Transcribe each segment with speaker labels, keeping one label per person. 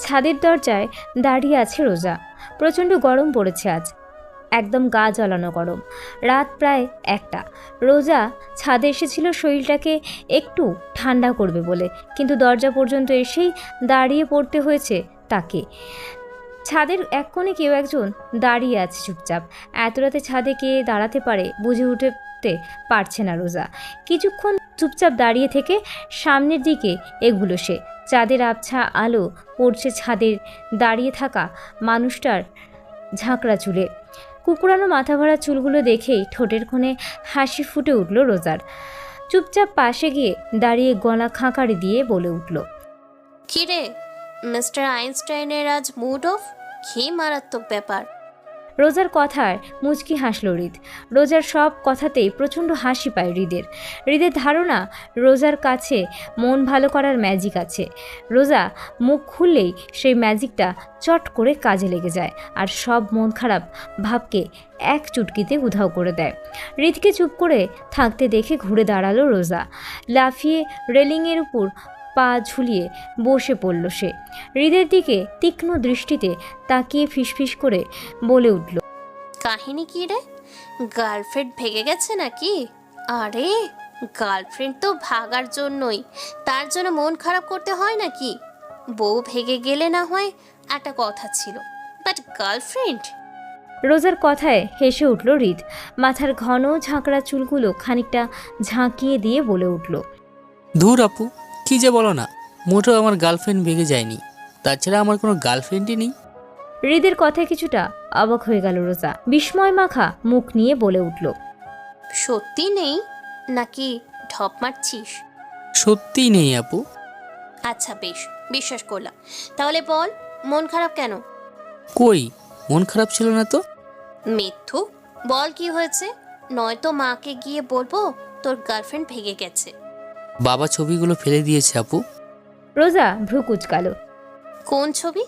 Speaker 1: ছাদের দরজায় দাঁড়িয়ে আছে রোজা। প্রচণ্ড গরম পড়েছে আজ, একদম গা জ্বালানো গরম। রাত প্রায় 1টা। রোজা ছাদে এসেছিল শরীরটাকে একটু ঠান্ডা করবে বলে, কিন্তু দরজা পর্যন্ত এসেই দাঁড়িয়ে পড়তে হয়েছে তাকে। ছাদের এক কোণে কেউ একজন দাঁড়িয়ে আছে চুপচাপ। এত রাতে ছাদে কে দাঁড়াতে পারে বুঝে উঠতে পারছে না রোজা। কিছুক্ষণ চুপচাপ দাঁড়িয়ে থেকে সামনের দিকে এগুলো সে। চাঁদের আবছা আলো পড়ছে ছাদের দাঁড়িয়ে থাকা মানুষটার ঝাঁকড়া চুলে। কুকুরানো মাথা ভরা চুলগুলো দেখেই ঠোঁটের কোণে হাসি ফুটে উঠল রোজার। চুপচাপ পাশে গিয়ে দাঁড়িয়ে গলা খাঁকারি দিয়ে বলে উঠল,
Speaker 2: কিরে মিস্টার আইনস্টাইনের আজ মুড অফ? কি মারাত্মক ব্যাপার।
Speaker 1: রোজার কথায় মুচকি হাসল হৃদ। রোজার সব কথাতেই প্রচণ্ড হাসি পায় হৃদের ধারণা রোজার কাছে মন ভালো করার ম্যাজিক আছে। রোজা মুখ খুললেই সেই ম্যাজিকটা চট করে কাজে লেগে যায় আর সব মন খারাপ ভাবকে এক চুটকিতে উধাও করে দেয়। হৃদকে চুপ করে থাকতে দেখে ঘুরে দাঁড়ালো রোজা। লাফিয়ে রেলিংয়ের উপর পা ঝুলিয়ে বসে পড়ল সে। হৃদের দিকে তীক্ষ্ণ দৃষ্টিতে তাকিয়ে ফিসফিস করে বলে উঠল,
Speaker 2: কাহিনী কি রে? গার্লফ্রেন্ড ভেঙে গেছে নাকি? আরে গার্লফ্রেন্ড তো ভাগার জন্যই, তার জন্য মন খারাপ করতে হয় নাকি? বউ ভেঙে গেলে না হয় একটা কথা ছিল, বাট গার্লফ্রেন্ড?
Speaker 1: রোজার কথায় হেসে উঠল হৃদ। মাথার ঘন ঝাঁকড়া চুলগুলো খানিকটা ঝাঁকিয়ে দিয়ে বলে উঠল,
Speaker 3: ধুর আপু, কি যে বলো না, মোটেও আমার গার্লফ্রেন্ড ভেঙে যায়নি। তাছাড়া আমার কোনো গার্লফ্রেন্ডই নেই।
Speaker 1: হৃদের কথায় কিছুটা অবাক হয়ে গেল রোজা। বিস্ময় মাখা মুখ নিয়ে বলে উঠল,
Speaker 2: সত্যি নেই নাকি ঢপ মারছিস?
Speaker 3: সত্যিই নেই আপু।
Speaker 2: আচ্ছা বেশ, বিশ্বাস করলাম। তাহলে বল, মন খারাপ কেন?
Speaker 3: কই, মন খারাপ ছিল না তো।
Speaker 2: মিথ্যু, বল কি হয়েছে, নয়তো মাকে গিয়ে বলবো তোর গার্লফ্রেন্ড ভেঙে গেছে।
Speaker 3: বাবা ছবিগুলো ফেলে দিয়েছে আপু।
Speaker 1: রোজা ভ্রু কুচকালো।
Speaker 2: কোন ছবি?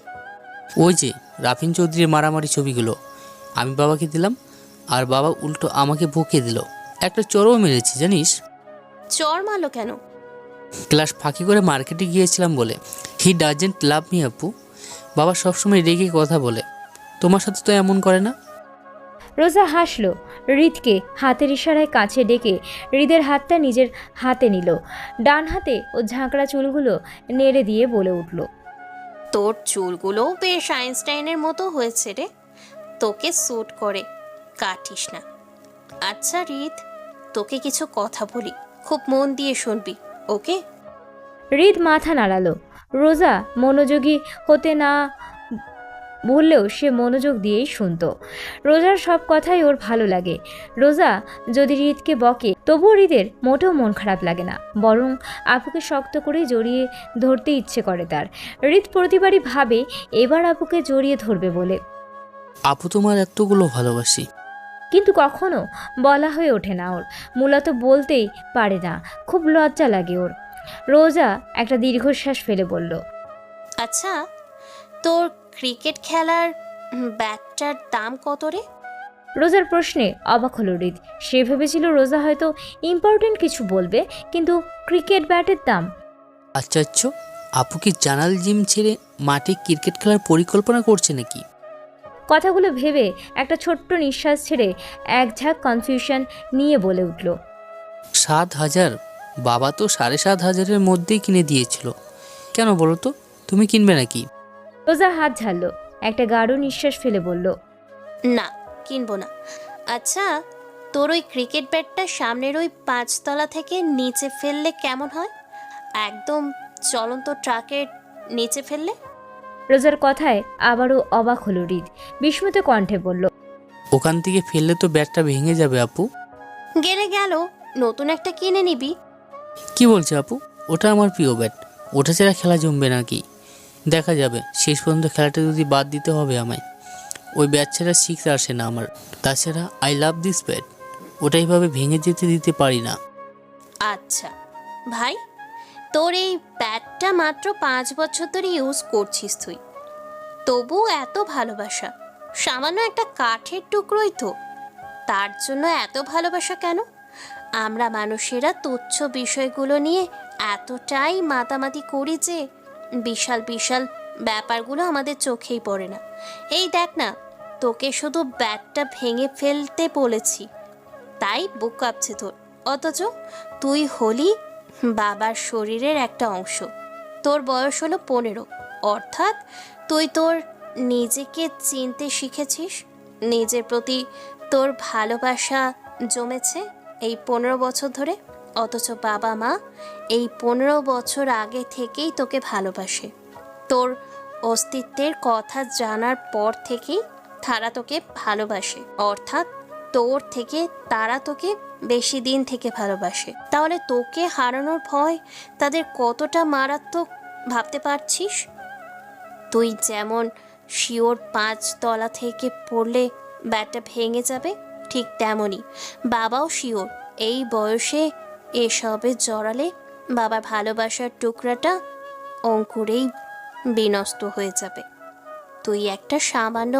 Speaker 3: ওই যে রাফিন চৌধুরীর মারামারি ছবিগুলো আমি বাবাকে দিলাম, আর বাবা উল্টো আমাকে বকে দিল। একটা চড়ও মেরেছি জানিস।
Speaker 2: চর মারলো কেন?
Speaker 3: ক্লাস ফাঁকি করে মার্কেটে গিয়েছিলাম বলে। হি ডাজেন্ট লাভ মি আপু। বাবা সবসময় রেগে কথা বলে, তোমার সাথে তো এমন করে না।
Speaker 1: রোজা হাসলো। হৃদকে হাতের ইশারায় কাছে ডেকে হৃদের হাতটা নিজের হাতে নিল। ডান হাতে ও ঝাঁকড়া চুলগুলো নেড়ে দিয়ে বলে উঠল,
Speaker 2: তোর চুলগুলোও বেশ আইনস্টাইনের মতো হয়েছে রে, তোকে স্যুট করে, কাটিস না। আচ্ছা রিত, তোকে কিছু কথা বলি, খুব মন দিয়ে শুনবি, ওকে?
Speaker 1: হৃদ মাথা নাড়ালো। রোজা মনোযোগী হতে না বললেও সে মনোযোগ দিয়েই শুনতো। রোজার সব কথাই ওর ভালো লাগে। রোজা যদি হৃদকে বকে তবুও হৃদের মোটেও মন খারাপ লাগে না, বরং আপুকে শক্ত করে জড়িয়ে ধরতে ইচ্ছে করে তার। হৃদ প্রতিবারই ভাবে এবার আপুকে জড়িয়ে ধরবে বলে,
Speaker 3: আপু তোমার এতগুলো ভালোবাসি।
Speaker 1: কিন্তু কখনো বলা হয়ে ওঠে না ওর। মূলত বলতেই পারে না, খুব লজ্জা লাগে ওর। রোজা একটা দীর্ঘশ্বাস ফেলে বলল,
Speaker 2: আচ্ছা, তোর ক্রিকেট খেলার ব্যাটটার দাম কত রে?
Speaker 1: রোজার প্রশ্নে অবাক হলো হৃদ। সে ভেবেছিল রোজা হয়তো ইম্পর্টেন্ট কিছু বলবে, কিন্তু ক্রিকেট ব্যাটের দাম।
Speaker 3: আচ্ছা, আপু কি জানাল জিম ছেড়ে মাঠে ক্রিকেট খেলার পরিকল্পনা করছে নাকি?
Speaker 1: কথাগুলো ভেবে একটা ছোট্ট নিঃশ্বাস ছেড়ে এক ঝাঁক কনফিউশন নিয়ে বলে উঠল,
Speaker 3: 7,000? বাবা তো 7,500-এর মধ্যেই কিনে দিয়েছিল। কেন বলো তো, তুমি কিনবে নাকি?
Speaker 1: রোজা হাত ঝাড়ল, একটা গাঢ় নিঃশ্বাস ফেলে বলল,
Speaker 2: না, কিনবো না। আচ্ছা, তোর ওই ক্রিকেট ব্যাটটা সামনের ওই 5তলা থেকে নিচে ফেললে কেমন হয়? একদম চলন্ত ট্রাকের নিচে ফেললে?
Speaker 1: রোজার কথায় আবারও অবাক হলো হৃদ। বিস্মিত কণ্ঠে বলল,
Speaker 3: ওখান থেকে ফেললে তো ব্যাটটা ভেঙে যাবে আপু।
Speaker 2: গেলে গেল, নতুন একটা কিনে নিবি।
Speaker 3: কি বলছে আপু? ওটা আমার প্রিয় ব্যাট, ওটা ছাড়া খেলা জমবে নাকি? দেখা যাবে, শেষ পর্যন্ত খেলাটা যদি বাদ দিতে হবে আমায়। ওই ব্যাট ছাড়া সিক্স আসে না আমার। তাছাড়া আই লাভ দিস ব্যাট, ওটা এইভাবে ভেঙে যেতে দিতে পারি না।
Speaker 2: আচ্ছা ভাই, তোর এই ব্যাটটা মাত্র 5 বছর ধরে ইউজ করছিস তুই, তবু এত ভালোবাসা। সামান্য একটা কাঠের টুকরোই তো, তার জন্য এত ভালোবাসা কেন? আমরা মানুষেরা তুচ্ছ বিষয়গুলো নিয়ে এতটাই মাতামাতি করি যে বিশাল বিশাল ব্যাপারগুলো আমাদের চোখেই পড়ে না। এই দেখ না, তোকে শুধু ব্যাটটা ভেঙে ফেলতে বলেছি, তাই বুক কাঁপছে তোর। অথচ তুই হলি বাবার শরীরের একটা অংশ। তোর বয়স হলো 15, অর্থাৎ তুই তোর নিজেকে চিনতে শিখেছিস। নিজের প্রতি তোর ভালোবাসা জমেছে এই 15 বছর ধরে। অথচ বাবা মা এই 15 বছর আগে থেকেই তোকে ভালোবাসে। তোর অস্তিত্বের কথা জানার পর থেকেই তারা তোকে ভালোবাসে, অর্থাৎ তোর থেকে তারা তোকে বেশি দিন থেকে ভালোবাসে। তাহলে তোকে হারানোর ভয় তাদের কতটা মারাত্মক ভাবতে পারছিস? তুই যেমন শিওর 5 তলা থেকে পড়লে ব্যাটটা ভেঙে যাবে, ঠিক তেমনই বাবাও শিওর এই বয়সে এসবে জড়ালে বাবার ভালোবাসার টুকরাটা অঙ্কুরেই বিনষ্ট হয়ে যাবে। তুই একটা সামান্য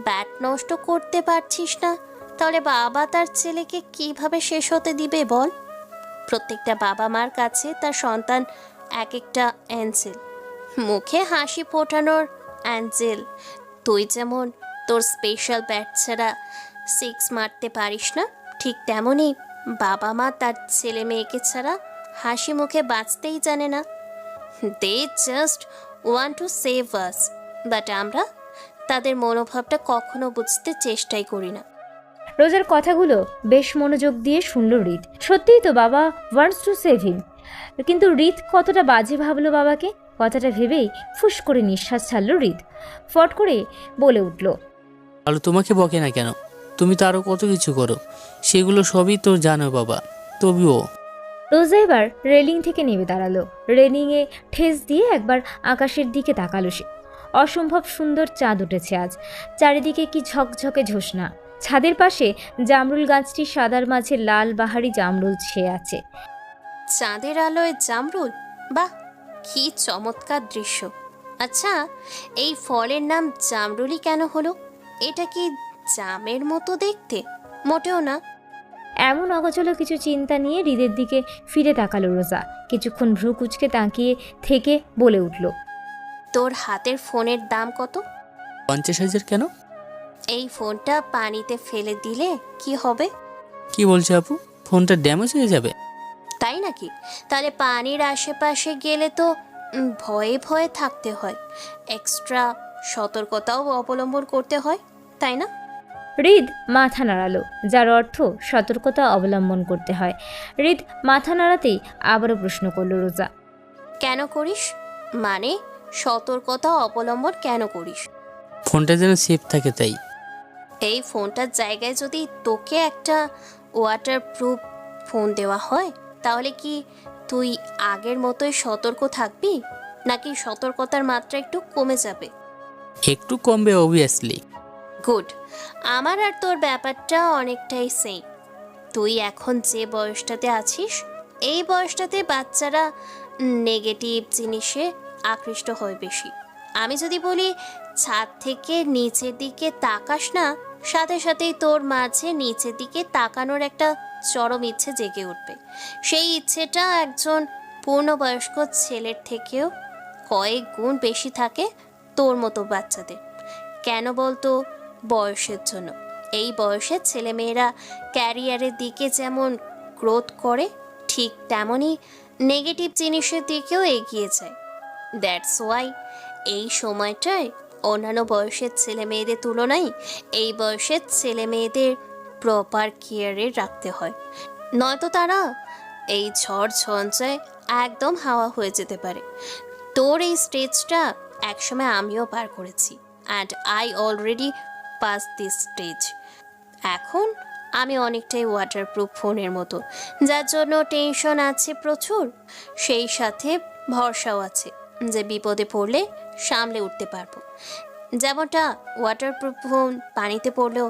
Speaker 2: ব্যাট নষ্ট করতে পারছিস না, তাহলে বাবা তার ছেলেকে কিভাবে শেষ হতে দিবে বল? প্রত্যেকটা বাবা মার কাছে তার সন্তান এক একটা অ্যাঞ্জেল, মুখে হাসি ফোটানোর অ্যাঞ্জেল। তুই যেমন তোর স্পেশাল ব্যাট ছাড়া 6 মারতে পারিস না, ঠিক তেমনই বাবা মা তার ছেলে মেয়েকে ছাড়া হাসি মুখে বাঁচতেই জানে না। They just want to save us, but আমরা তাদের মনোভাবটা কখনো বুঝতে চেষ্টাই করি না।
Speaker 1: রোজার কথাগুলো বেশ মনোযোগ দিয়ে শুনল হৃদ। সত্যিই তো বাবা ওয়ান্টস টু সেভ হিম, কিন্তু হৃদ কতটা বাজে ভাবলো বাবাকে। কথাটা ভেবেই ফুস করে নিঃশ্বাস ছাড়ল হৃদ। ফট করে বলে উঠল,
Speaker 3: আলো তোমাকে বকে না কেন? তুমি তো আরও কত কিছু করো, সেগুলো সবই তো জানো বাবা। তবুও
Speaker 1: রোজা এবার রেলিং থেকে নেমে দাঁড়ালো। রেলিংয়ে ঠেস দিয়ে একবার আকাশের দিকে তাকালো সে। অসম্ভব সুন্দর চাঁদ উঠেছে আজ। চারিদিকে কি ঝকঝকে ঝোসনা। ছাদের পাশে জামরুল গাছটি সাদার মাঝে লাল বাহারি জামরুল ছেয়ে আছে।
Speaker 2: চাঁদের আলোয় জামরুল, বাহ কি চমৎকার দৃশ্য। আচ্ছা, এই ফলের নাম জামরুলি কেন হলো? এটা কি জামের মতো দেখতে? মোটেও না।
Speaker 1: এমন অগোচলো কিছু চিন্তা নিয়ে হৃদের দিকে ফিরে তাকালো রোজা। কিছুক্ষণ ভ্রু কুচকে তাকিয়ে থেকে বলে উঠল,
Speaker 2: তোর হাতের ফোনের দাম কত?
Speaker 3: 50,000 কেন?
Speaker 2: এই ফোনটা পানিতে ফেলে দিলে কি হবে?
Speaker 3: কি বলছো আপু? ফোনটা ড্যামেজ হয়ে যাবে?
Speaker 2: তাই নাকি? তাহলে পানির আশেপাশে গেলে তো ভয়ে ভয়ে থাকতে হয়, এক্সট্রা সতর্কতাও অবলম্বন করতে হয়, তাই না?
Speaker 1: হৃদ মাথা নাড়ালো, যার অর্থ সতর্কতা অবলম্বন করতে হয়। হৃদ মাথা নাড়াতেই আবারও প্রশ্ন করলো রোজা,
Speaker 2: কেন করিস? মানে সতর্কতা অবলম্বন কেন করিস?
Speaker 3: ফোনটা যেন সেফ থাকে তাই।
Speaker 2: এই ফোনটার জায়গায় যদি তোকে একটা ওয়াটারপ্রুফ ফোন দেওয়া হয়, তাহলে কি তুই আগের মতোই সতর্ক থাকবি, নাকি সতর্কতার মাত্রা একটু কমে যাবে?
Speaker 3: একটু কমবে অবভিয়াসলি।
Speaker 2: গুড। আমার আর তোর ব্যাপারটা অনেকটাই সেম। তুই এখন যে বয়সটাতে আছিস, এই বয়সটাতে বাচ্চারা নেগেটিভ জিনিসে আকৃষ্ট হয় বেশি। আমি যদি বলি ছাদ থেকে নিচের দিকে তাকাস না, সাথে সাথেই তোর মাঝে নিচের দিকে তাকানোর একটা চরম ইচ্ছে জেগে উঠবে। সেই ইচ্ছেটা একজন পূর্ণবয়স্ক ছেলের থেকেও কয়েক গুণ বেশি থাকে তোর মতো বাচ্চাদের। কেন বলতো? বয়সের জন্য। এই বয়সে ছেলেমেয়েরা ক্যারিয়ারের দিকে যেমন গ্রোথ করে, ঠিক তেমনই নেগেটিভ জিনিসের দিকেও এগিয়ে যায়। দ্যাটস ওয়াই এই সময়টায় অন্যান্য বয়সের ছেলে মেয়েদের তুলনায় এই বয়সের ছেলে মেয়েদের প্রপার কেয়ারে রাখতে হয়, নয়তো তারা এই ঝড় ঝঞ্ঝায় একদম হাওয়া হয়ে যেতে পারে। তোর এই স্টেজটা একসময় আমিও পার করেছি, and I already pass this stage. এখন আমি অনেকটাই ওয়াটারপ্রুফ ফোনের মতো, যার জন্য টেনশন আছে প্রচুর, সেই সাথে ভরসাও আছে যে বিপদে পড়লে সামলে উঠতে পারবো। যেমনটা ওয়াটারপ্রুফ ফোন পানিতে পড়লেও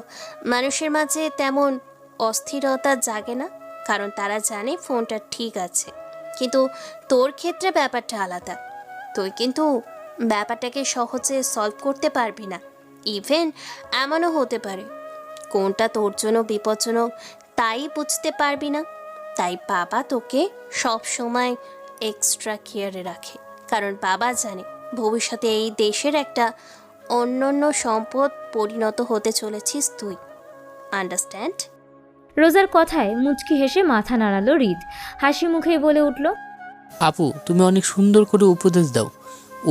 Speaker 2: মানুষের মাঝে তেমন অস্থিরতা জাগে না, কারণ তারা জানে ফোনটা ঠিক আছে। কিন্তু তোর ক্ষেত্রে ব্যাপারটা আলাদা। তুই কিন্তু ব্যাপারটাকে সহজে সলভ করতে পারবি না। ইভেন এমনও হতে পারে কোনটা তোর জন্য বিপজ্জনক তাই বুঝতে পারবি না। তাই বাবা তোকে সব সময় এক্সট্রা কেয়ারে রাখে, কারণ বাবা জানে ভবিষ্যতে এই দেশের একটা অনন্য সম্পদ পরিণত হতে চলেছিস তুই। আন্ডারস্ট্যান্ড?
Speaker 1: রোজার কথায় মুচকি হেসে মাথা নাড়ালো হৃদ। হাসি মুখেই বলে উঠল,
Speaker 3: আপু তুমি অনেক সুন্দর করে উপদেশ দাও।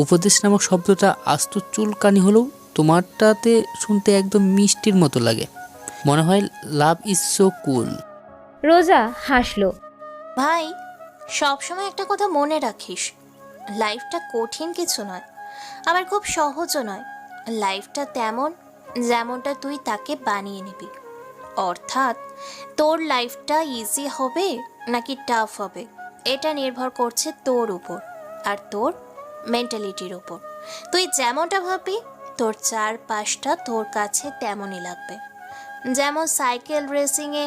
Speaker 3: উপদেশ নামক শব্দটা আস্ত চুলকানি হলেও তোমারটাতে শুনতে একদম মিষ্টির মতো লাগে। মনে হয় লাভ ইজ সো কুল।
Speaker 1: রোজা হাসলো।
Speaker 2: ভাই, সবসময় একটা কথা মনে রাখিস, লাইফটা কঠিন কিছু নয়, আবার খুব সহজও নয়। লাইফটা তেমন যেমনটা তুই তাকে বানিয়ে নিবি। অর্থাৎ তোর লাইফটা ইজি হবে নাকি টাফ হবে, এটা নির্ভর করছে তোর উপর আর তোর মেন্টালিটির উপর। তুই যেমনটা ভাববি তোর চারপাশটা তোর কাছে তেমনই লাগবে। যেমন সাইকেল রেসিংয়ে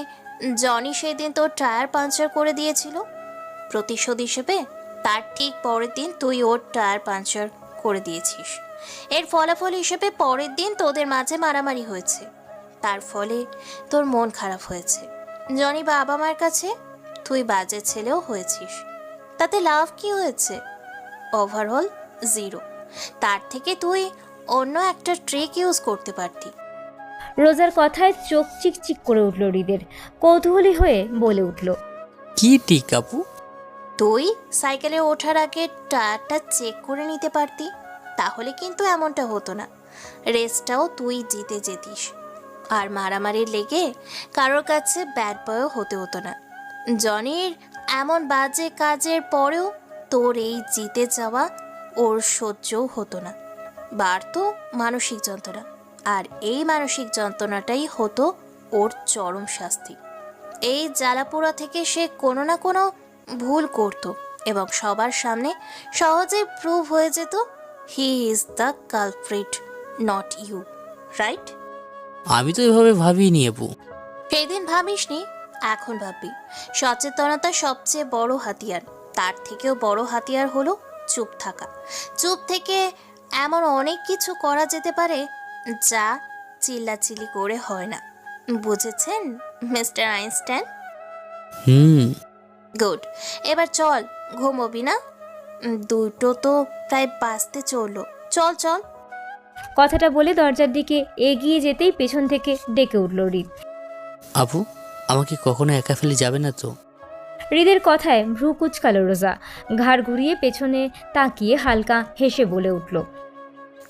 Speaker 2: জনি সেদিন তোর টায়ার পাঞ্চার করে দিয়েছিল, প্রতিশোধ হিসেবে তার ঠিক পরের দিন তুই ওর টায়ার পাঞ্চার করে দিয়েছিস। এর ফলাফল হিসেবে পরের দিন তোদের মাঝে মারামারি হয়েছে, তার ফলে তোর মন খারাপ হয়েছে। জনি বাবা মার কাছে তুই বাজে ছেলেও হয়েছিস, তাতে লাভ কি হয়েছে? Overall zero. তার থেকে তুই অন্য একটা ট্রিক ইউজ করতে পারতি।
Speaker 1: রোজার কথায় চোখ চিকচিক করে উঠল হৃদের। কৌতূহলী হয়ে বলে উঠল,
Speaker 3: কি ঠিক আপু?
Speaker 2: তুই সাইকেলে ওঠার আগে টায়ারটা চেক করে নিতে পারতি, তাহলে কিন্তু এমনটা হতো না। রেসটাও তুই জিতে যেতিস, আর মারামারি লেগে কারোর কাছে ব্যাড বয়ও হতে হতো না। জনির এমন বাজে কাজের পরেও তোর এই জিতে যাওয়া ওর সহ্যও হতো না, বাড়তো মানসিক যন্ত্রণা। আর এই মানসিক যন্ত্রণাটাই হতো ওর চরম শাস্তি। এই জ্বালাপোড়া থেকে সে কোনো না কোনো ভুল করত এবং সবার সামনে সহজে প্রুভ হয়ে যেত he is the culprit, not you. Right?
Speaker 3: আমি তো এভাবে ভাবিনি আপু।
Speaker 2: সেদিন ভাবিসনি, এখন ভাববি। সচেতনতা সবচেয়ে বড় হাতিয়ার। তার থেকেও বড় হাতিয়ার হলো চুপ থাকা। চুপ থেকে এমন অনেক কিছু করা যেতে পারে যা চিল্লাচিল্লি করে হয় না। বুঝেছেন মিস্টার আইনস্টাইন? গুড। এবার চল, ঘুমোবি না? দুটো তো প্রায় বাজতে চললো। চল চল।
Speaker 1: কথাটা বলে দরজার দিকে এগিয়ে যেতেই পেছন থেকে ডেকে উঠল হৃদ।
Speaker 3: আপু আমাকে কখনো একা ফেলে যাবে না তো?
Speaker 1: হৃদের কথায় ভ্রু কুচকালো রোজা। ঘাড় ঘুরিয়ে পেছনে তাকিয়ে হালকা হেসে বলে উঠল।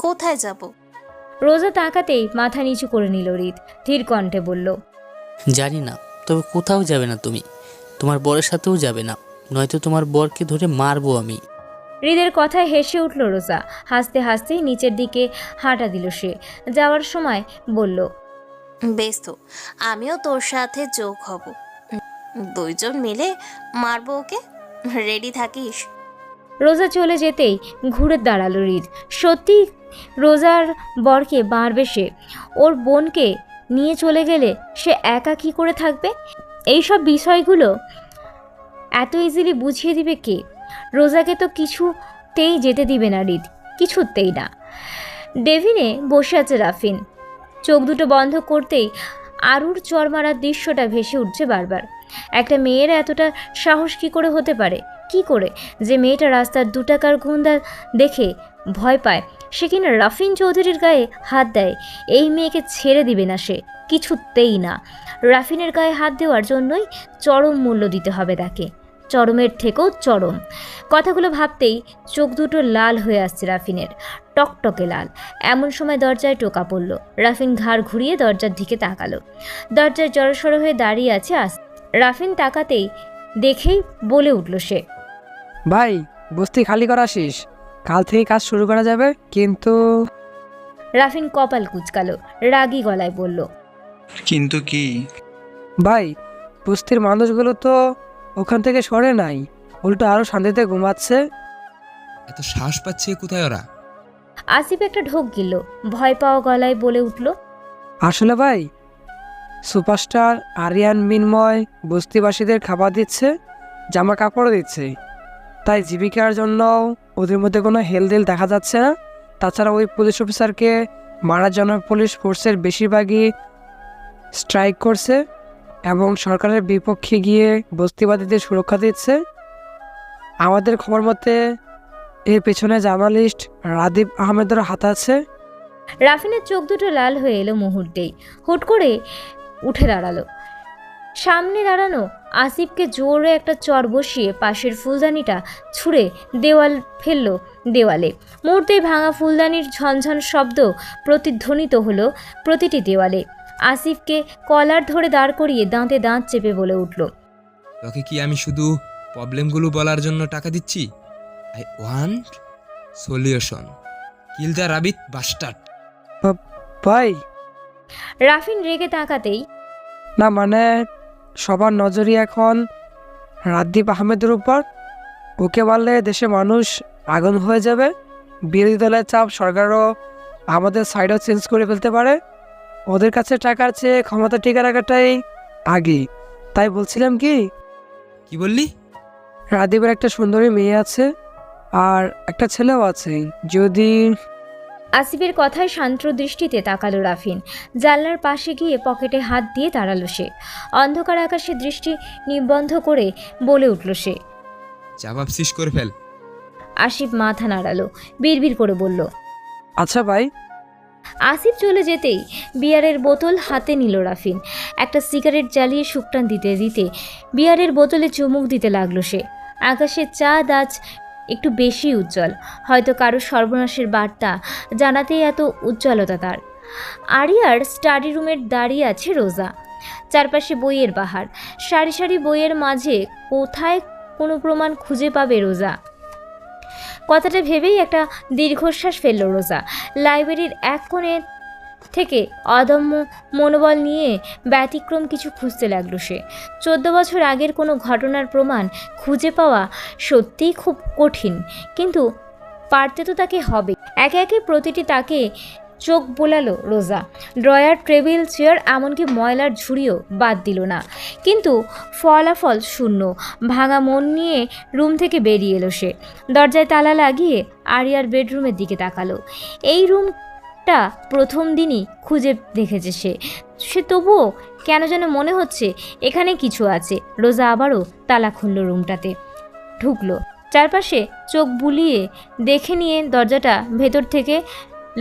Speaker 2: কোথায় যাব?
Speaker 1: রোজা তাকাতেই মাথা নিচু করে নিল হৃদ। ধীর কণ্ঠে বলল,
Speaker 3: জানি না, তবে কোথাও যাবে না তুমি। তোমার বরের সাথেও যাবে না, নয়তো তোমার বরকে ধরে মারবো আমি।
Speaker 1: হৃদের কথায় হেসে উঠল রোজা। হাসতে হাসতেই নিচের দিকে হাঁটা দিল সে। যাওয়ার সময় বলল,
Speaker 2: বেশ তো, আমিও তোর সাথে যোগ হব। দুইজন মিলে মারবো ওকে। রেডি থাকিস?
Speaker 1: রোজা চলে যেতেই ঘুরে দাঁড়ালো হৃদ। সত্যি রোজার বরকে মারবে সে? ওর বোনকে নিয়ে চলে গেলে সে একা কী করে থাকবে? এইসব বিষয়গুলো এত ইজিলি বুঝিয়ে দিবে কে? রোজাকে তো কিছুতেই যেতে দিবে না হৃদ, কিছুতেই না। ডেভিনে বসে আছে রাফিন। চোখ দুটো বন্ধ করতেই আরুর চর মারার দৃশ্যটা ভেসে উঠছে বারবার। একটা মেয়ের এতটা সাহস কী করে হতে পারে? কি করে যে মেয়েটা রাস্তার 2 টাকার গুন্ডা দেখে ভয় পায়, সে কিনা রাফিন চৌধুরীর গায়ে হাত দেয়? এই মেয়েকে ছেড়ে দিবে না সে, কিছুতেই না। রাফিনের গায়ে হাত দেওয়ার জন্যই চরম মূল্য দিতে হবে তাকে, চরমের থেকেও চরম। কথাগুলো ভাবতেই চোখ দুটো লাল হয়ে আসছে রাফিনের, টকটকে লাল। এমন সময় দরজায় টোকা পড়ল। রাফিন ঘাড় ঘুরিয়ে দরজার দিকে তাকালো। দরজায় জড়সড় হয়ে দাঁড়িয়ে আছে রাফিন তাকাতেই দেখেই বলে উঠল সে,
Speaker 4: ভাই বস্তি খালি করা শেষ, কাল থেকে কাজ শুরু করা যাবে। কিন্তু
Speaker 1: রাফিন কপাল কুঁচকালো, রাগী গলায় বলল,
Speaker 5: কিন্তু কি?
Speaker 4: ভাই বস্তির মানুষগুলো তো ওখান থেকে সরে নাই, উল্টো আরো শান্তিতে ঘুমাচ্ছে।
Speaker 5: এত সাহস পাচ্ছে কোথায় ওরা?
Speaker 1: আসিফ একটা ঢোক গিলল, ভয় পাওয়া গলায় বলে উঠল,
Speaker 4: আসলে ভাই সুপারস্টার আরিয়ান মিনময় বস্তিবাসীদের খাবার দিচ্ছে, জামা কাপড় দিচ্ছে, তাই জীবিকার জন্য ওদের মধ্যে কোনো হেলদিল দেখা যাচ্ছে না। তাছাড়া ওই পুলিশ অফিসারকে মারার জন্য পুলিশ ফোর্সের বেশিরভাগই স্ট্রাইক করছে এবং সরকারের বিপক্ষে গিয়ে বস্তিবাদীদের সুরক্ষা দিচ্ছে। আমাদের খবর মতে এর পেছনে জার্নালিস্ট রাদীপ আহমেদের হাত আছে।
Speaker 1: রাফিনের চোখ দুটো লাল হয়ে এলো মুহূর্তেই। হুট করে উঠে দাঁড়ালো। সামনে দাঁড়ানো আসিফকে জোরে একটা চর বসিয়ে পাশের ফুলদানিটা ছুঁড়ে ফেললো দেওয়ালে। মুহূর্তেই ভাঙা ফুলদানির ঝনঝন শব্দ প্রতিধ্বনিত হলো প্রতিটি দেওয়ালে। আসিফকে কলার ধরে দাঁড় করিয়ে দাঁতে দাঁত চেপে বলে উঠল,
Speaker 5: তোকে কি আমি শুধু প্রবলেমগুলো বলার জন্য টাকা দিচ্ছি? I want solution. Kill the rabbit bastard.
Speaker 4: ভাই,
Speaker 1: রাফিন রেগে তাকাতেই
Speaker 4: না মানে সবার নজরই এখন রাদীপ আহমেদের উপর। ওকে বললে দেশে মানুষ আগুন হয়ে যাবে। বিরোধী দলের চাপ সরকারও আমাদের সাইডও চেঞ্জ করে ফেলতে পারে। ওদের কাছে টাকার চেয়ে ক্ষমতা টিকে রাখাটাই আগে। তাই বলছিলাম
Speaker 5: কি বললি?
Speaker 4: রাদীপের একটা সুন্দরী মেয়ে আছে আর একটা ছেলেও আছে। যদি
Speaker 1: আসিফের কথায় শান্ত দৃষ্টিতে তাকালো রাফিন। জানলার পাশে গিয়ে পকেটে হাত দিয়ে দাঁড়ালো সে। অন্ধকার আকাশে দৃষ্টি নিবন্ধ করে বলে উঠল সে,
Speaker 5: চা ভাবছিস করে ফেল।
Speaker 1: আসিফ মাথা নাড়ালো, বিড়বিড় করে বলল,
Speaker 4: আচ্ছা ভাই।
Speaker 1: আসিফ চলে যেতেই বিয়ারের বোতল হাতে নিল রাফিন। একটা সিগারেট জ্বালিয়ে শুকটান দিতে দিতে বিয়ারের বোতলে চুমুক দিতে লাগলো সে। আকাশের চাঁদ আজ একটু বেশি উজ্জ্বল। হয়তো কারো সর্বনাশের বার্তা জানাতেই এত উজ্জ্বলতা তার। আরিয়ার স্টাডি রুমের দাঁড়িয়ে আছে রোজা। চারপাশে বইয়ের বাহার। সারি সারি বইয়ের মাঝে কোথায় কোনো প্রমাণ খুঁজে পাবে রোজা? কথাটা ভেবেই একটা দীর্ঘশ্বাস ফেলল রোজা। লাইব্রেরির এক কোণে থেকে অদম্য মনোবল নিয়ে ব্যতিক্রম কিছু খুঁজতে লাগলো সে। 14 বছর আগের কোনো ঘটনার প্রমাণ খুঁজে পাওয়া সত্যিই খুব কঠিন, কিন্তু পারতে তো তাকে হবে। একে একে প্রতিটি তাকে চোখ বোলালো রোজা। ড্রয়ার, টেবিল, চেয়ার, এমনকি ময়লার ঝুড়িও বাদ দিল না। কিন্তু ফলাফল শূন্য। ভাঙা মন নিয়ে রুম থেকে বেরিয়ে এলো সে। দরজায় তালা লাগিয়ে আরিয়ার বেডরুমের দিকে তাকালো। এই রুমটা প্রথম দিনই খুঁজে দেখেছে সে তবুও কেন যেন মনে হচ্ছে এখানে কিছু আছে। রোজা আবারও তালা খুলল, রুমটাতে ঢুকলো। চারপাশে চোখ বুলিয়ে দেখে নিয়ে দরজাটা ভেতর থেকে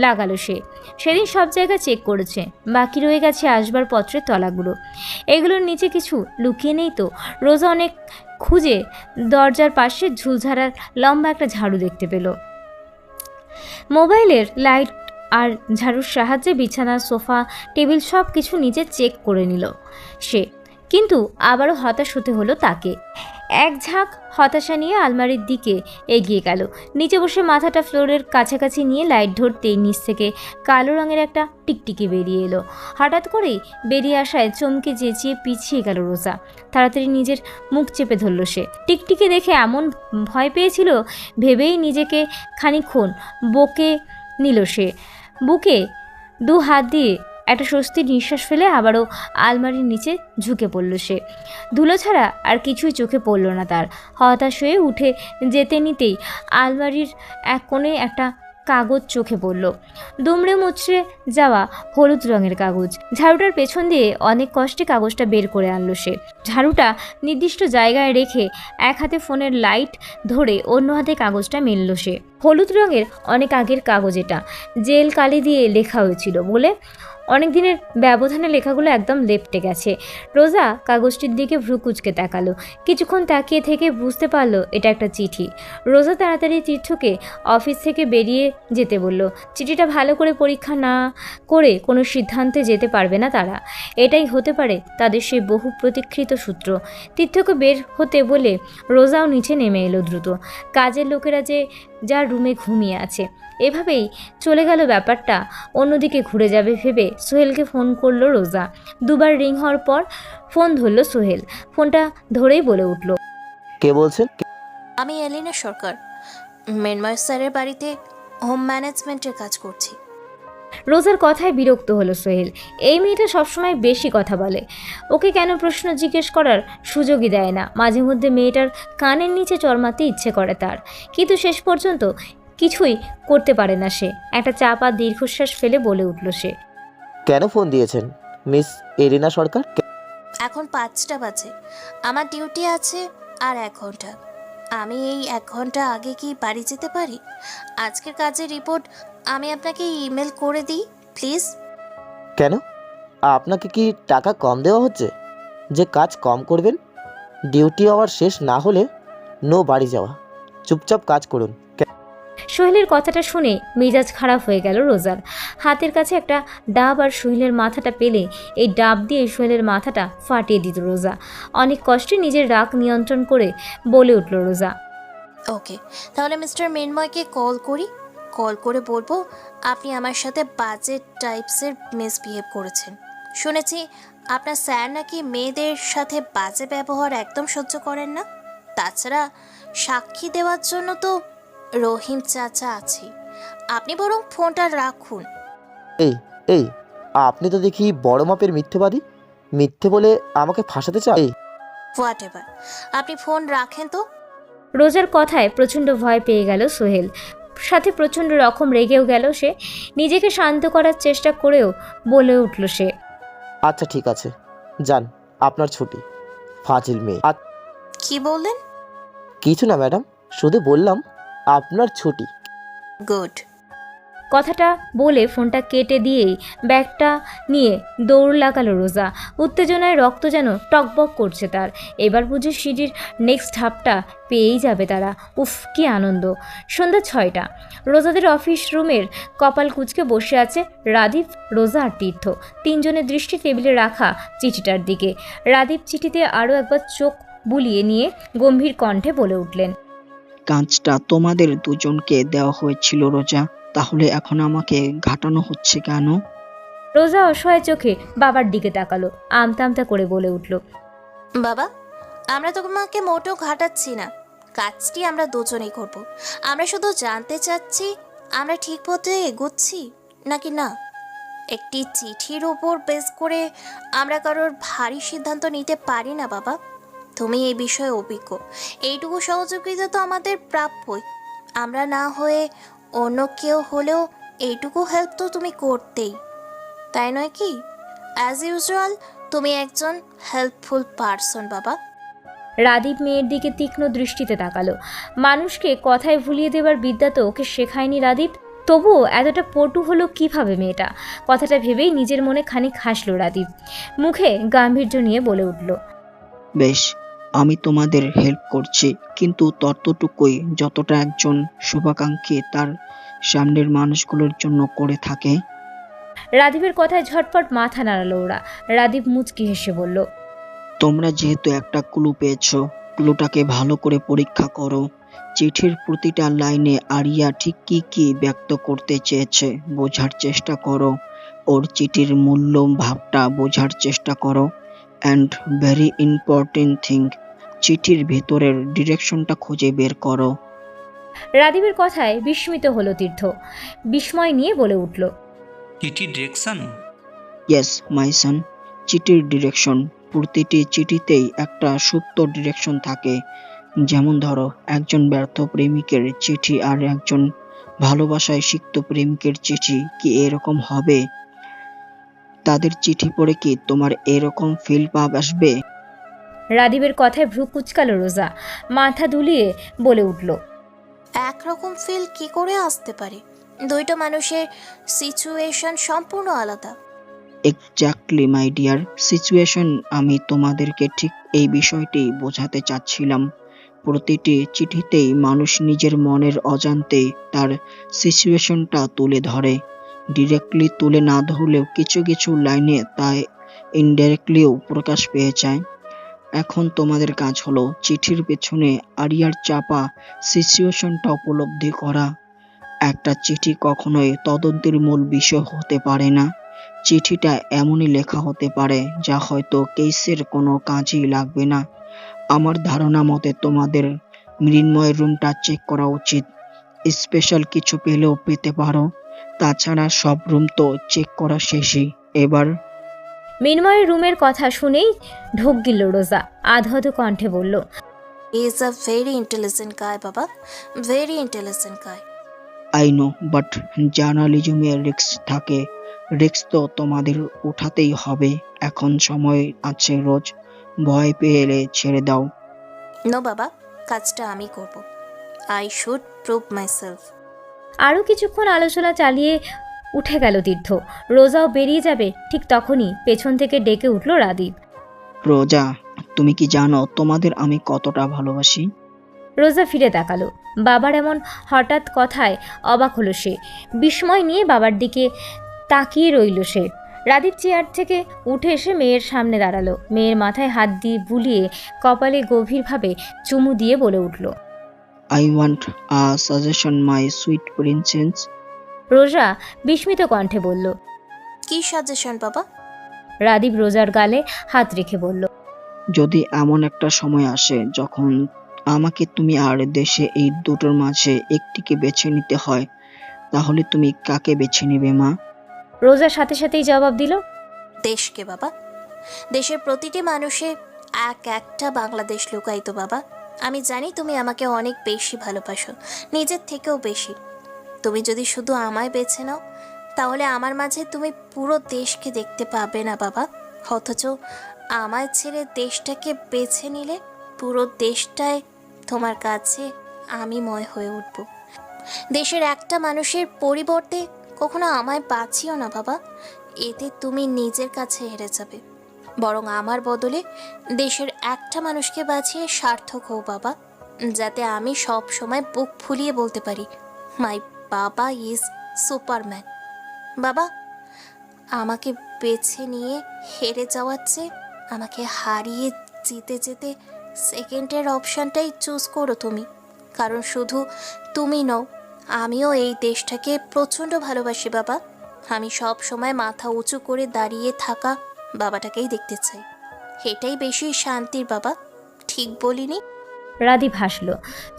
Speaker 1: লাগালো সে। সেদিন সব জায়গা চেক করেছে, বাকি রয়ে গেছে আসবার পত্রের তলাগুলো। এগুলোর নিচে কিছু লুকিয়ে নেই তো? রোজা অনেক খুঁজে দরজার পাশে ঝুলঝাড়ার লম্বা একটা ঝাড়ু দেখতে পেল। মোবাইলের লাইট আর ঝাড়ুর সাহায্যে বিছানা, সোফা, টেবিল সব কিছু নিচে চেক করে নিল সে। কিন্তু আবারও হতাশ হতে হলো তাকে। এক ঝাঁক হতাশা নিয়ে আলমারির দিকে এগিয়ে গেল। নিচে বসে মাথাটা ফ্লোরের কাছাকাছি নিয়ে লাইট ধরতেই নিচ থেকে কালো রঙের একটা টিকটিকি বেরিয়ে এলো। হঠাৎ করেই বেরিয়ে আসায় চমকে চেঁচিয়ে পিছিয়ে গেল রোজা। তাড়াতাড়ি নিজের মুখ চেপে ধরল সে। টিকটিকি দেখে এমন ভয় পেয়েছিল ভেবেই নিজেকে খানিকক্ষণ বকে নিল সে। বুকে 2 হাত দিয়ে একটা স্বস্তির নিঃশ্বাস ফেলে আবারও আলমারির নিচে ঝুঁকে পড়ল সে। ধুলো ছাড়া আর কিছুই চোখে পড়ল না তার। হতাশ হয়ে উঠে যেতে নিতেই আলমারির এক কোণে একটা কাগজ চোখে পড়ল। দুমড়ে মুচড়ে যাওয়া হলুদ রঙের কাগজ। ঝাড়ুটার পেছন দিয়ে অনেক কষ্টে কাগজটা বের করে আনলো সে। ঝাড়ুটা নির্দিষ্ট জায়গায় রেখে এক হাতে ফোনের লাইট ধরে অন্য হাতে কাগজটা মেলল সে। হলুদ রঙের অনেক আগের কাগজ এটা। জেল কালি দিয়ে লেখা হয়েছিল বলে অনেক দিনের ব্যবধানে লেখাগুলো একদম লেপটে গেছে। রোজা কাগজটির দিকে ভ্রু কুঁচকে তাকালো। কিছুক্ষণ তাকিয়ে থেকে বুঝতে পারলো এটা একটা চিঠি। রোজা তাড়াতাড়ি তীর্থকে অফিস থেকে বেরিয়ে যেতে বলল। চিঠিটা ভালো করে পরীক্ষা না করে কোনো সিদ্ধান্তে যেতে পারবে না তারা। এটাই হতে পারে তাদের সেই বহু প্রতীক্ষিত সূত্র। তীর্থকে বের হতে বলে রোজাও নিচে নেমে এলো দ্রুত। কাজের লোকেরা যার রুমে ঘুমিয়ে আছে। এভাবেই চলে গেল ব্যাপারটা। অন্যদিকে ঘুরে যাবে ভেবে সোহেলকে ফোন করলো রোজা। 2 বার রিং হওয়ার পর ফোন ধরল সোহেল। ফোনটা ধরেই বলে উঠল,
Speaker 6: কে বলছেন?
Speaker 2: আমি এলিনা সরকার, মেনময় স্যারের বাড়িতে হোম ম্যানেজমেন্টের কাজ করছি।
Speaker 1: রোজার কথায় বিরক্ত হলো সোহেল। এই মেয়েটা সবসময় বেশি কথা বলে, ওকে কেন প্রশ্ন জিজ্ঞেস করার সুযোগই দেয় না। মাঝে মধ্যে মেয়েটার কানের নিচে চড়মাতে ইচ্ছে করে তার, কিন্তু শেষ পর্যন্ত কিছুই করতে পারে না সে। একটা চাপা দীর্ঘশ্বাস ফেলে বলে উঠল সে,
Speaker 6: কেন ফোন দিয়েছেন মিস এরিনা সরকার?
Speaker 2: এখন 5টা বাজে, আমার ডিউটি আছে আর 1 ঘন্টা। আমি এই 1 ঘন্টা আগে কি বাড়ি যেতে পারি? আজকের কাজের রিপোর্ট আমি আপনাকে ইমেল করে দিই প্লিজ।
Speaker 6: কেন? আপনাকে কি টাকা কম দেওয়া হচ্ছে যে কাজ কম করবেন? ডিউটি আওয়ার শেষ না হলে নো বাড়ি যাওয়া। চুপচাপ কাজ করুন।
Speaker 1: সোহেলের কথাটা শুনে মেজাজ খারাপ হয়ে গেল রোজার। হাতের কাছে একটা ডাব আর সোহেলের মাথাটা পেলে এই ডাব দিয়ে সোহেলের মাথাটা ফাটিয়ে দিত রোজা। অনেক কষ্টে নিজের রাগ নিয়ন্ত্রণ করে বলে উঠল রোজা।
Speaker 2: ওকে, তাহলে মিস্টার মৃন্ময়কে কল করে বলবো আপনি আমার সাথে বাজে টাইপসের মিসবিহেভ করেছেন। শুনেছি আপনার স্যার নাকি মেয়েদের সাথে বাজে ব্যবহার একদম সহ্য করেন না। তাছাড়া সাক্ষী দেওয়ার জন্য তো রহিম চাচা আছে। আপনি বরং ফোনটা রাখুন।
Speaker 6: এই এই আপনি তো দেখি বড় মাপের মিথ্যেবাদী। মিথ্যে বলে আমাকে ফাঁসাতে চান?
Speaker 2: হোয়াট এভার, আপনি ফোন রাখেন তো।
Speaker 1: রোজার কথায় প্রচণ্ড ভয় পেয়ে গেল সোহেল, সাথে প্রচণ্ড রকম রেগেও গেল সে। নিজেকে শান্ত করার চেষ্টা করেও বলে উঠল সে।
Speaker 6: আচ্ছা ঠিক আছে, যান, আপনার ছুটি। ফাজিল মেয়ে।
Speaker 2: কি বললেন?
Speaker 6: কিছু না ম্যাডাম, শুধু বললাম আপনার ছুটি।
Speaker 2: গুড।
Speaker 1: কথাটা বলে ফোনটা কেটে দিয়েই ব্যাগটা নিয়ে দৌড় লাগালো রোজা। উত্তেজনায় রক্ত যেন টকবক করছে তার। এবার বুঝি সিঁড়ির নেক্সট ধাপটা পেয়েই যাবে তারা। উফ, কি আনন্দ! সন্ধ্যা 6টা। রোজাদের অফিস রুমের কপাল কুঁচকে বসে আছে রাদীপ, রোজা আর তীর্থ। তিনজনের দৃষ্টি টেবিলে রাখা চিঠিটার দিকে। রাদীপ চিঠিতে আরও একবার চোখ বুলিয়ে নিয়ে গম্ভীর কণ্ঠে বলে উঠলেন,
Speaker 7: কাজটা তোমাদের দুজনকে দেওয়া হয়েছিল রোজা, তাহলে এখন আমাকে ঘাটানো হচ্ছে কেন?
Speaker 1: রোজা অসহায় চোখে বাবার দিকে তাকালো, আমতা আমতা করে বলে উঠল,
Speaker 2: বাবা, আমরা তোমাকে মোটেও ঘাটাচ্ছি না। কাজটি আমরা দুজনেই করব। আমরা শুধু জানতে চাচ্ছি আমরা ঠিক পথে এগোচ্ছি নাকি না। একটি চিঠির উপর বেস করে আমরা কারোর ভারী সিদ্ধান্ত নিতে পারি না বাবা। তুমি এই বিষয়ে অভিজ্ঞ, এইটুকু সহযোগিতা তো আমাদের প্রাপ্যই। আমরা না হয়ে অন্য কেউ হলেও এইটুকু হেল্প তো তুমি করতেই, তাই নয় কি? অ্যাজ ইউজুয়াল তুমি একজন হেল্পফুল পারসন বাবা।
Speaker 1: রাদীপ মেয়ের দিকে তীক্ষ্ণ দৃষ্টিতে তাকালো। মানুষকে কথায় ভুলিয়ে দেবার বিদ্যা তো ওকে শেখায়নি রাদীপ। তবুও এতটা পটু হলো কিভাবে মেয়েটা? কথাটা ভেবেই নিজের মনে খানিক হাসল রাদীপ। মুখে গাম্ভীর্য নিয়ে বলে উঠল,
Speaker 7: বেশ, আমি তোমাদের হেল্প করছি, কিন্তু ততটুকুই যতটা একজন শুভাকাঙ্ক্ষী তার সামনের মানুষগুলোর জন্য করে থাকে।
Speaker 1: রাদীপের কথায় ঝটপট মাথা নাড়ালো ওরা। রাদীপ মুচকি হেসে বলল,
Speaker 7: তোমরা যেহেতু একটা ক্লু পেয়েছো, ক্লুটাকে ভালো করে পরীক্ষা করো। চিঠির প্রতিটা লাইনে আরিয়া ঠিক কি কি ব্যক্ত করতে চেয়েছে বোঝার চেষ্টা করো। ওর চিঠির মূল্য ভাবটা বোঝার চেষ্টা করো। অ্যান্ড ভেরি ইম্পর্টেন্ট থিং, চিঠির ভেতরের ডিরেকশনটা খুঁজে বের করো।
Speaker 1: রাদীপের কথায় বিস্মিত হলো তীর্থ। বিস্ময় নিয়ে বলে উঠল,
Speaker 8: চিঠি ডিরেকশন?
Speaker 7: ইয়েস মাই সন, চিঠির ডিরেকশন। প্রতিটি চিঠিতেই একটা সুপ্ত ডিরেকশন থাকে। যেমন ধরো, একজন ব্যর্থ প্রেমিকের চিঠি আর একজন ভালোবাসায় সিক্ত প্রেমিকের চিঠি কি এরকম হবে? তাদের চিঠি পড়ে কি তোমার এরকম ফিল ভাব আসবে?
Speaker 1: রাদীপের কথায় ভ্রু কুচকালো রোজা। মাথা দুলিয়ে বলে উঠল,
Speaker 2: একরকম ফিল কি করে আসতে পারে? দুইটা মানুষের সিচুয়েশন সম্পূর্ণ আলাদা।
Speaker 7: Exactly my dear, situation. আমি তোমাদেরকে ঠিক এই বিষয়টি বোঝাতে চাচ্ছিলাম। প্রতিটি চিঠিতেই মানুষ নিজের মনের অজান্তে তার সিচুয়েশনটা তুলে ধরে। ডিরেক্টলি তুলে না ধরলেও কিছু কিছু লাইনে তাই ইনডাইরেক্টলিও প্রকাশ পেয়ে যায়। এখন তোমাদের কাজ হলো চিঠির পেছনে আরিয়ার চাপা সিচুয়েশনটা উপলব্ধি করা। একটা চিঠি কখনোই তদন্তের মূল বিষয় হতে পারে না। চিঠিটা এমনই লেখা হতে পারে যা হয়তো কেসের কোনো কাজেই লাগবে না। আমার ধারণা মতে তোমাদের মৃন্ময়ের রুমটা চেক করা উচিত। স্পেশাল কিছু পেলেও পেতে পারো। তাছাড়া সব রুম তো চেক করা শেষই। এবার
Speaker 1: মৃন্ময়ের রুমের কথা শুনেই ঢোক গিল রোজা। আধো কণ্ঠে বলল,
Speaker 2: he is a very intelligent গায় বাবা, ভেরি ইন্টেলিজেন্ট গায়।
Speaker 7: আই নো, বাট জার্নালিজমে রিস্ক থাকে। রিস্ক তো তোমাদের উঠাতেই হবে। এখন সময় আছে রোজ, ভয় পেলে ছেড়ে দাও।
Speaker 2: নো বাবা, কাজটা আমি করব। I should prove myself.
Speaker 1: আরও কিছুক্ষণ আলোচনা চালিয়ে উঠে গেল তীর্থ। রোজাও বেরিয়ে যাবে ঠিক তখনই পেছন থেকে ডেকে উঠল রাদীপ।
Speaker 7: রোজা, তুমি কি জানো তোমাদের আমি কতটা ভালোবাসি?
Speaker 1: রোজা ফিরে তাকালো। বাবার এমন হঠাৎ কথায় অবাক হলো সে। বিস্ময় নিয়ে বাবার দিকে তাকিয়ে রইল সে। রাদীপ চেয়ার থেকে উঠে এসে মেয়ের সামনে দাঁড়ালো। মেয়ের মাথায় হাত দিয়ে বুলিয়ে কপালে গভীরভাবে চুমু দিয়ে বলে উঠল,
Speaker 7: I want a suggestion my sweet princess.
Speaker 1: রোজা বিস্মিত কণ্ঠে বলল।
Speaker 2: কি সাজেশন বাবা?
Speaker 1: রাদীপ রোজার গালে হাত রেখে বলল,
Speaker 7: যদি এমন একটা সময় আসে যখন আমাকে তুমি আর দেশে এই দুটোর মাঝে একটিকে বেছে নিতে হয়, তাহলে তুমি কাকে বেছে নিবে মা?
Speaker 1: রোজার সাথে সাথেই জবাব দিল,
Speaker 2: দেশকে বাবা। দেশের প্রতিটি মানুষে একটা বাংলাদেশ লুকাইতো বাবা। আমি জানি তুমি আমাকে অনেক বেশি ভালোবাসো, নিজের থেকেও বেশি। তুমি যদি শুধু আমায় বেছে নাও তাহলে আমার মাঝে তুমি পুরো দেশকে দেখতে পাবে না বাবা। অথচ আমায় ছেড়ে দেশটাকে বেছে নিলে পুরো দেশটায় তোমার কাছে আমি ময় হয়ে উঠব। দেশের একটা মানুষের পরিবর্তে কখনো আমায় বাঁচিও না বাবা, এতে তুমি নিজের কাছে হেরে যাবে। বরং আমার বদলে দেশের একটা মানুষকে বাঁচিয়ে সার্থক হও বাবা, যাতে আমি সব সময় বুক ফুলিয়ে বলতে পারি, মাই বাবা ইজ সুপারম্যান। বাবা, আমাকে বেছে নিয়ে হেরে যাওয়ার চেয়ে আমাকে হারিয়ে জিতে যেতে সেকেন্ডের অপশানটাই চুজ করো তুমি। কারণ শুধু তুমি নও, আমিও এই দেশটাকে প্রচণ্ড ভালোবাসি বাবা। আমি সব সময় মাথা উঁচু করে দাঁড়িয়ে থাকা বাবাটাকেই দেখতে চাই। এটাই বেশি শান্তির বাবা, ঠিক বলিনি?
Speaker 1: রাদীপ হাসল।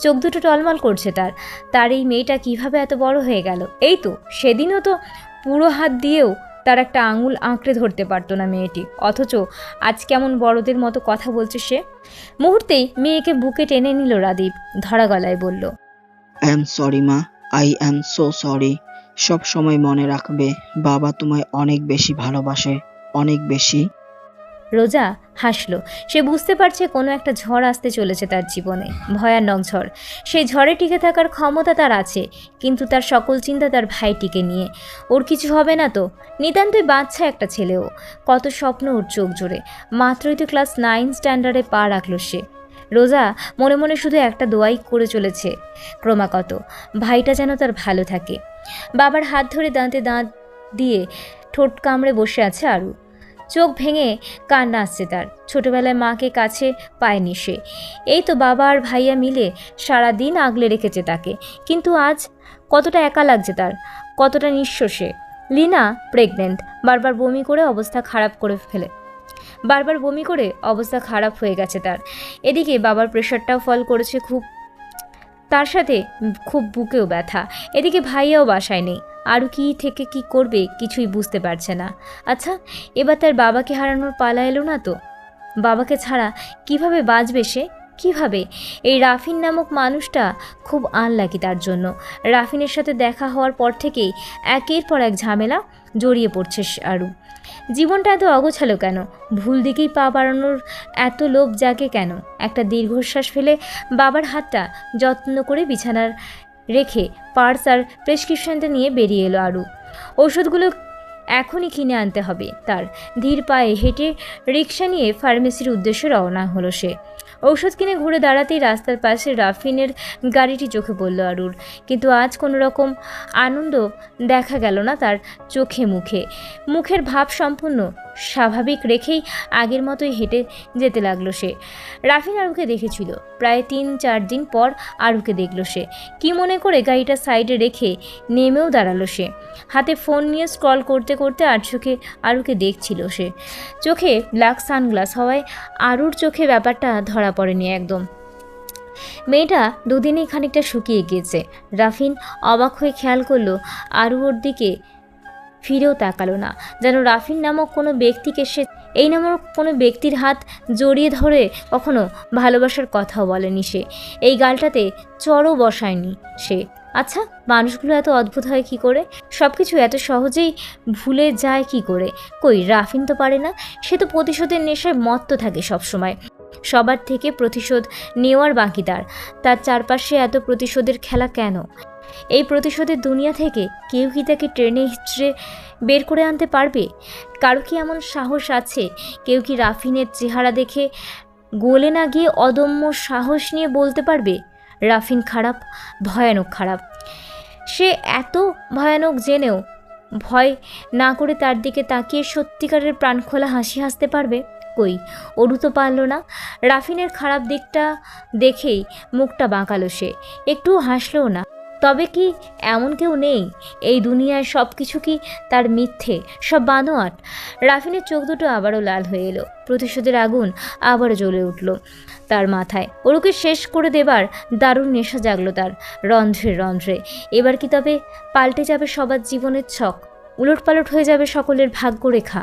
Speaker 1: চোখ দুটো টলমল করছে তার। তার এই মেয়েটা কিভাবে এত বড় হয়ে গেল। এই তো সেদিনও তো পুরো হাত দিয়েও তার একটা আঙুল আঁকড়ে ধরতে পারতো না মেয়েটি, অথচ আজ কেমন বড়দের মতো কথা বলছে সে। মুহূর্তেই মেয়েকে বুকে টেনে নিল রাদীপ, ধরা গলায় বলল,
Speaker 7: আই এম সরি মা, আই এম সো সরি। সব সময় মনে রাখবে বাবা তোমায় অনেক বেশি ভালোবাসে, অনেক বেশি।
Speaker 1: রোজা হাসলো। সে বুঝতে পারছে কোনো একটা ঝড় আসতে চলেছে তার জীবনে, ভয়ানক ঝড়। সেই ঝড়ে টিকে থাকার ক্ষমতা তার আছে, কিন্তু তার সকল চিন্তা তার ভাইটিকে নিয়ে। ওর কিছু হবে না তো? নিতান্তই বাচ্চা একটা ছেলেও। কত স্বপ্ন ওর চোখ জোরে। মাত্রই তো ক্লাস 9 স্ট্যান্ডার্ডে পা রাখলো সে। রোজা মনে মনে শুধু একটা দোয়াই করে চলেছে ক্রমাগত, ভাইটা যেন তার ভালো থাকে। বাবার হাত ধরে দাঁতে দাঁত দিয়ে ঠোঁট কামড়ে বসে আছে আরু। চোখ ভেঙে কান্না আসছে তার। ছোটবেলায় মাকে কাছে পায়নি সে। এই তো বাবা আর ভাইয়া মিলে সারা দিন আগলে রেখেছে তাকে, কিন্তু আজ কতটা একা লাগছে তার, কতটা নিঃস্ব সে। লিনা প্রেগনেন্ট, বারবার বমি করে অবস্থা খারাপ হয়ে গেছে তার। এদিকে বাবার প্রেশারটাও ফল করেছে খুব, তার সাথে খুব বুকেও ব্যথা। এদিকে ভাইয়াও বাসায় নেই। আরও কি থেকে কি করবে কিছুই বুঝতে পারছে না। আচ্ছা, এবার তার বাবাকে হারানোর পালা এলো না তো? বাবাকে ছাড়া কিভাবে বাঁচবে সে? কিভাবে? এই রাফিন নামক মানুষটা খুব আনলাকি তার জন্য। রাফিনের সাথে দেখা হওয়ার পর থেকেই একের পর এক ঝামেলা জড়িয়ে পড়ছে আরু। জীবনটা এত অগোছালো কেন? ভুল দিকেই পা বাড়ানোর এত লোভ জাগে কেন? একটা দীর্ঘশ্বাস ফেলে বাবার হাতটা যত্ন করে বিছানার রেখে পার্স আর প্রেসক্রিপশনটা নিয়ে বেরিয়ে এলো আরু। ওষুধগুলো এখনই কিনে আনতে হবে তার। ধীর পায়ে হেঁটে রিক্সা নিয়ে ফার্মেসির উদ্দেশ্যে রওনা হলো সে। ঔষধ কিনে ঘুরে দাঁড়াতেই রাস্তার পাশে রাফিনের গাড়িটি চোখে পড়ল আরুর, কিন্তু আজ কোনো রকম আনন্দ দেখা গেল না তার চোখে মুখে। মুখের ভাব সম্পূর্ণ স্বাভাবিক রেখেই আগের মতোই হেঁটে যেতে লাগলো সে। রাফিন আরুকে দেখেছিল, প্রায় 3-4 দিন পর আরুকে দেখল সে। কি মনে করে গাড়িটা সাইডে রেখে নেমেও দাঁড়ালো সে। হাতে ফোন নিয়ে স্ক্রল করতে করতে আর চোখে আরুকে দেখছিল সে। চোখে ব্ল্যাক সানগ্লাস হওয়ায় আরুর চোখে ব্যাপারটা ধরা পড়েনি একদম। মেয়েটা দুদিনেই খানিকটা শুকিয়ে গিয়েছে। রাফিন অবাক হয়ে খেয়াল করলো আরু ওর দিকে ফিরেও তাকালো না, যেন রাফিন নামক কোনো ব্যক্তিকে সে এই নামক কোনো ব্যক্তির হাত জড়িয়ে ধরে কখনো ভালোবাসার কথাও বলেনি সে। এই গালটাতে চড়ও বসায়নি সে। আচ্ছা, মানুষগুলো এত অদ্ভুত হয় কি করে? সব কিছু এত সহজেই ভুলে যায় কি করে? কই রাফিন তো পারে না, সে তো প্রতিশোধের নেশায় মত্ত থাকে সব সময়। সবার থেকে প্রতিশোধ নেওয়ার বাকি তার চারপাশে এত প্রতিশোধের খেলা কেন? এই প্রতিশোধের দুনিয়া থেকে কেউ কি তাকে ট্রেনে হিচড়ে বের করে আনতে পারবে? কারো কি এমন সাহস আছে? কেউ কি রাফিনের চেহারা দেখে গলে না গিয়ে অদম্য সাহস নিয়ে বলতে পারবে রাফিন খারাপ, ভয়ানক খারাপ? সে এত ভয়ানক জেনেও ভয় না করে তার দিকে তাকিয়ে সত্যিকারের প্রাণখোলা হাসি হাসতে পারবে? কই, অরু তো পারল না। রাফিনের খারাপ দিকটা দেখেই মুখটা বাঁকালো সে, একটুও হাসলও না। তবে কি এমন কেউ নেই এই দুনিয়ায়? সব কিছু কি তার মিথ্যে, সব বানোয়াট? রাফিনের চোখ দুটো আবারও লাল হয়ে এলো, প্রতিশোধের আগুন আবারও জ্বলে উঠল তার মাথায়। অরুকে শেষ করে দেবার দারুণ নেশা জাগলো তার রন্ধ্রে রন্ধ্রে। এবার কি তবে পাল্টে যাবে সবার জীবনের ছক? উলটপালট হয়ে যাবে সকলের ভাগ্যরেখা?